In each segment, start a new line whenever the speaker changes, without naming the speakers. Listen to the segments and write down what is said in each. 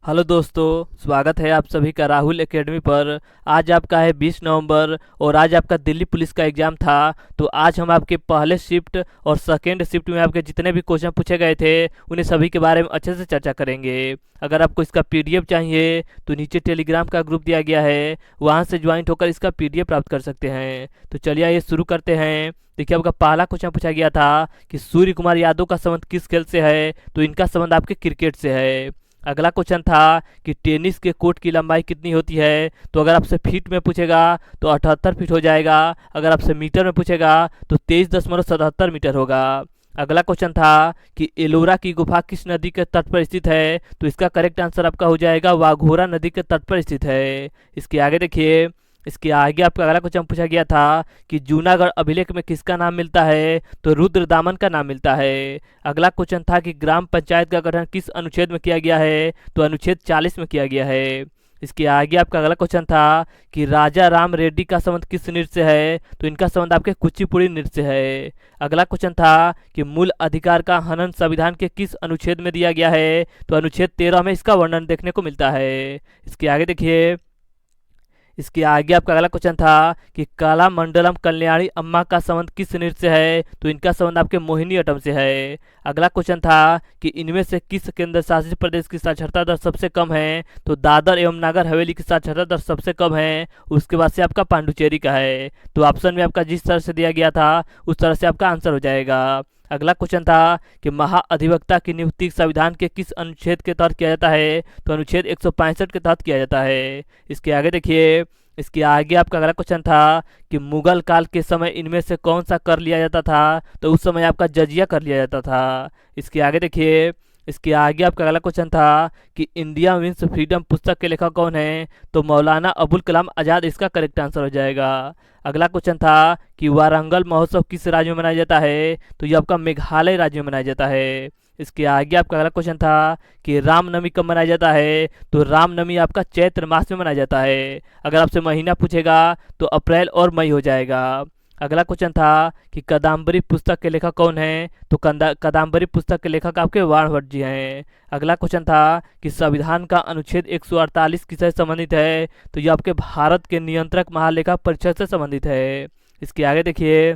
Hello दोस्तों, स्वागत है आप सभी का राहुल एकेडमी पर। आज आपका है 20 नवंबर और आज आपका दिल्ली पुलिस का एग्ज़ाम था। तो आज हम आपके पहले शिफ्ट और सेकेंड शिफ्ट में आपके जितने भी क्वेश्चन पूछे गए थे उन्हें सभी के बारे में अच्छे से चर्चा करेंगे। अगर आपको इसका पीडीएफ चाहिए तो नीचे टेलीग्राम का ग्रुप दिया गया है, वहाँ से ज्वाइन होकर इसका पीडीएफ प्राप्त कर सकते हैं। तो चलिए ये शुरू करते हैं। देखिए, आपका पहला क्वेश्चन पूछा गया था कि सूर्य कुमार यादव का संबंध किस खेल से है, तो इनका संबंध आपके क्रिकेट से है। अगला क्वेश्चन था कि टेनिस के कोर्ट की लंबाई कितनी होती है, तो अगर आपसे फीट में पूछेगा तो 78 फीट हो जाएगा। अगर आपसे मीटर में पूछेगा तो 23.77 मीटर होगा। अगला क्वेश्चन था कि एलोरा की गुफा किस नदी के तट पर स्थित है, तो इसका करेक्ट आंसर आपका हो जाएगा वाघोरा नदी के तट पर स्थित है। इसके आगे देखिए, इसके आगे आपका अगला क्वेश्चन पूछा गया था कि जूनागढ़ अभिलेख में किसका नाम मिलता है, तो रुद्रदामन का नाम मिलता है। अगला क्वेश्चन था कि ग्राम पंचायत का गठन किस अनुच्छेद में किया गया है, तो अनुच्छेद 40 में किया गया है। इसके आगे आपका अगला क्वेश्चन था कि राजा राम रेड्डी का संबंध किस नृत्य से है, तो इनका संबंध आपके कुचिपुड़ी नृत्य से है। अगला क्वेश्चन था कि मूल अधिकार का हनन संविधान के किस अनुच्छेद में दिया गया है, तो अनुच्छेद 13 में इसका वर्णन देखने को मिलता है। इसके आगे देखिए, इसके आगे आपका अगला क्वेश्चन था कि काला मंडलम कल्याणी अम्मा का संबंध किस नृत्य से है, तो इनका संबंध आपके मोहिनी अट्टम से है। अगला क्वेश्चन था कि इनमें से किस केंद्र शासित प्रदेश की साक्षरता दर सबसे कम है, तो दादर एवं नागर हवेली की साक्षरता दर सबसे कम है। उसके बाद से आपका पांडुचेरी का है। तो ऑप्शन में आपका जिस तरह से दिया गया था उस तरह से आपका आंसर हो जाएगा। अगला क्वेश्चन था कि महाअधिवक्ता की नियुक्ति संविधान के किस अनुच्छेद के तहत किया जाता है, तो अनुच्छेद 165 के तहत किया जाता है। इसके आगे देखिए, इसके आगे आपका अगला क्वेश्चन था कि मुगल काल के समय इनमें से कौन सा कर लिया जाता था, तो उस समय आपका जजिया कर लिया जाता था। इसके आगे देखिए, इसके आगे आपका अगला क्वेश्चन था कि इंडिया मीन्स फ्रीडम पुस्तक के लेखक कौन है, तो मौलाना अबुल कलाम आज़ाद इसका करेक्ट आंसर हो जाएगा। अगला क्वेश्चन था कि वारंगल महोत्सव किस राज्य में मनाया जाता है, तो ये आपका मेघालय राज्य में मनाया जाता है। इसके आगे आपका अगला क्वेश्चन था कि रामनवमी कब मनाया जाता है, तो रामनवमी आपका चैत्र मास में मनाया जाता है। अगर आपसे महीना पूछेगा तो अप्रैल और मई हो जाएगा। अगला क्वेश्चन था कि कादम्बरी पुस्तक के लेखक कौन है, तो कादम्बरी पुस्तक के लेखक आपके वाणभट्ट जी हैं। अगला क्वेश्चन था कि संविधान का अनुच्छेद 148 किससे संबंधित है, तो ये आपके भारत के नियंत्रक महालेखा परिषद से संबंधित है। इसके आगे देखिए,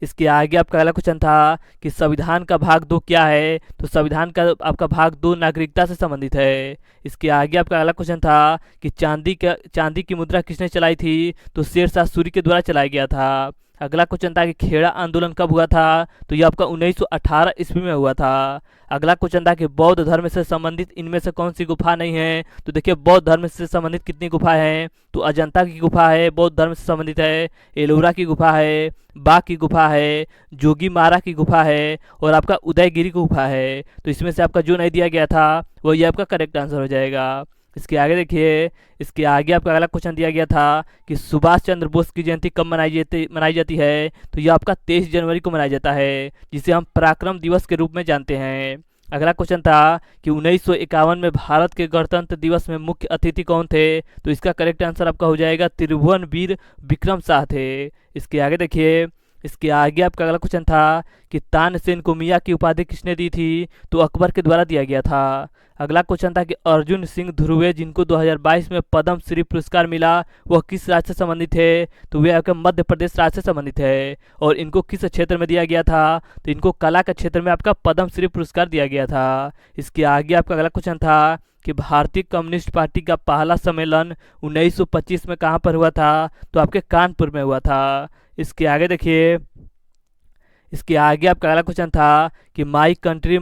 इसके आगे आपका अगला क्वेश्चन था कि संविधान का भाग 2 क्या है, तो संविधान का आपका भाग 2 नागरिकता से संबंधित है। इसके आगे आपका अगला क्वेश्चन था कि चांदी की मुद्रा किसने चलाई थी, तो शेरशाह सूरी के द्वारा चलाया गया था। अगला क्वेश्चन था कि खेड़ा आंदोलन कब हुआ था, तो ये आपका 1918 ईस्वी में हुआ था। अगला क्वेश्चन था कि बौद्ध धर्म से संबंधित इनमें से कौन सी गुफा नहीं है, तो देखिए बौद्ध धर्म से संबंधित कितनी गुफा हैं, तो अजंता की गुफा है, बौद्ध धर्म से संबंधित है। एलोरा की गुफा है, बाघ की गुफा है, जोगी मारा की गुफा है और आपका उदयगिरी की गुफा है। तो इसमें से आपका जो नहीं दिया गया था वो ये आपका करेक्ट आंसर हो जाएगा। इसके आगे देखिए, इसके आगे आपका अगला क्वेश्चन दिया गया था कि सुभाष चंद्र बोस की जयंती कब मनाई जाती है, तो ये आपका 23 जनवरी को मनाया जाता है, जिसे हम पराक्रम दिवस के रूप में जानते हैं। अगला क्वेश्चन था कि 1951 में भारत के गणतंत्र दिवस में मुख्य अतिथि कौन थे, तो इसका करेक्ट आंसर आपका हो जाएगा त्रिभुवन वीर विक्रम शाह थे। इसके आगे देखिए, इसके आगे आपका अगला क्वेश्चन था कि तानसेन को मियाँ की उपाधि किसने दी थी, तो अकबर के द्वारा दिया गया था। अगला क्वेश्चन था कि अर्जुन सिंह ध्रुवे जिनको 2022 में पद्म श्री पुरस्कार मिला वह किस राज्य से संबंधित है, तो वे आपके मध्य प्रदेश राज्य से संबंधित है। और इनको किस क्षेत्र में दिया गया था, तो इनको कला के क्षेत्र में आपका पद्म श्री पुरस्कार दिया गया था। इसके आगे आपका अगला क्वेश्चन था कि भारतीय कम्युनिस्ट पार्टी का पहला सम्मेलन 1925 में कहाँ पर हुआ था, तो आपके कानपुर में हुआ था। इसके आगे देखिए, इसके आगे आपका अगला क्वेश्चन था कि माई कंट्री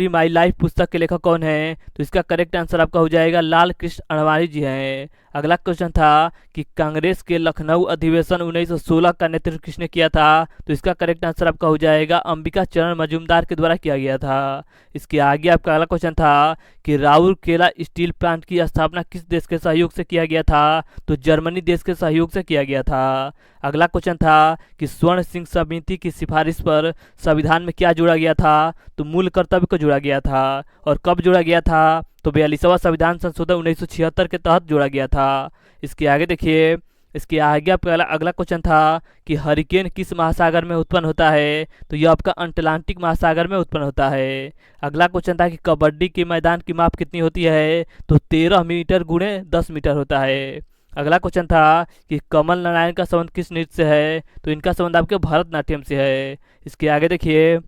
माई लाइफ पुस्तक के लेखक कौन है, तो इसका करेक्ट आंसर आपका हो जाएगा लाल कृष्ण अडवाणी जी हैं। अगला क्वेश्चन था कि कांग्रेस के लखनऊ अधिवेशन 1916 का नेतृत्व किसने किया था, तो इसका करेक्ट आंसर आपका हो जाएगा अंबिका चरण मजूमदार के द्वारा किया गया था। इसके आगे आपका अगला क्वेश्चन था कि राउरकेला स्टील प्लांट की स्थापना किस देश के सहयोग से किया गया था, तो जर्मनी देश के सहयोग से किया गया था। अगला क्वेश्चन था कि स्वर्ण सिंह समिति की सिफारिश पर संविधान में क्या जोड़ा गया था, तो मूल कर्तव्य को जोड़ा गया था। और कब जोड़ा गया था, तो 42वां संविधान संशोधन 1976 के तहत जोड़ा गया था। इसके आगे देखिए, इसके आगे आपका अगला क्वेश्चन था कि हरिकेन किस महासागर में उत्पन्न होता है, तो यह आपका अटलांटिक महासागर में उत्पन्न होता है। अगला क्वेश्चन था कि कबड्डी के मैदान की माप कितनी होती है, तो 13 मीटर गुणे 10 मीटर होता है। अगला क्वेश्चन था कि कमल नारायण का संबंध किस नृत्य से है, तो इनका संबंध आपके भरतनाट्यम से है। इसके आगे देखिए,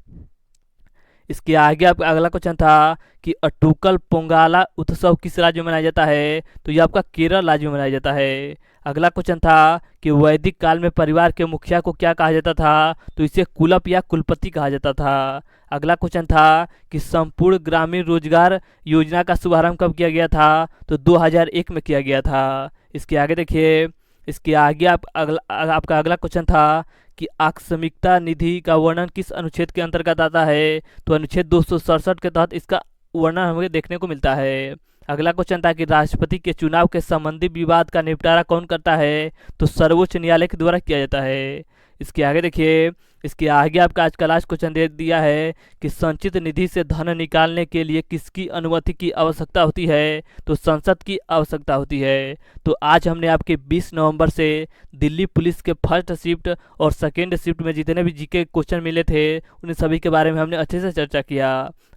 इसके आगे आपका अगला क्वेश्चन था कि अटुकल पोंगाला उत्सव किस राज्य में मनाया जाता है, तो यह आपका केरल राज्य में मनाया जाता है। अगला क्वेश्चन था कि वैदिक काल में परिवार के मुखिया को क्या कहा जाता था, तो इसे कुलप या कुलपति कहा जाता था। अगला क्वेश्चन था कि संपूर्ण ग्रामीण रोजगार योजना का शुभारंभ कब किया गया था, तो 2001 में किया गया था। इसके आगे देखिए, इसके आगे आपका अगला क्वेश्चन था कि आकस्मिकता निधि का वर्णन किस अनुच्छेद के अंतर्गत आता है, तो अनुच्छेद 267 के तहत इसका वर्णन हमें देखने को मिलता है। अगला क्वेश्चन था कि राष्ट्रपति के चुनाव के संबंधी विवाद का निपटारा कौन करता है, तो सर्वोच्च न्यायालय के द्वारा किया जाता है। इसके आगे देखिए, इसके आगे आपका आज का लास्ट क्वेश्चन दे दिया है कि संचित निधि से धन निकालने के लिए किसकी अनुमति की आवश्यकता होती है, तो संसद की आवश्यकता होती है। तो आज हमने आपके 20 नवंबर से दिल्ली पुलिस के फर्स्ट शिफ्ट और सेकेंड शिफ्ट में जितने भी जीके क्वेश्चन मिले थे उन सभी के बारे में हमने अच्छे से चर्चा किया।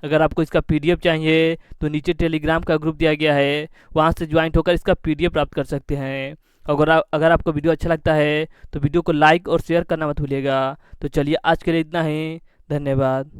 अगर आपको इसका पीडीएफ चाहिए तो नीचे टेलीग्राम का ग्रुप दिया गया है, वहाँ से ज्वाइंट होकर इसका पीडीएफ प्राप्त कर सकते हैं। अगर आपको वीडियो अच्छा लगता है तो वीडियो को लाइक और शेयर करना मत भूलिएगा। तो चलिए आज के लिए इतना ही, धन्यवाद।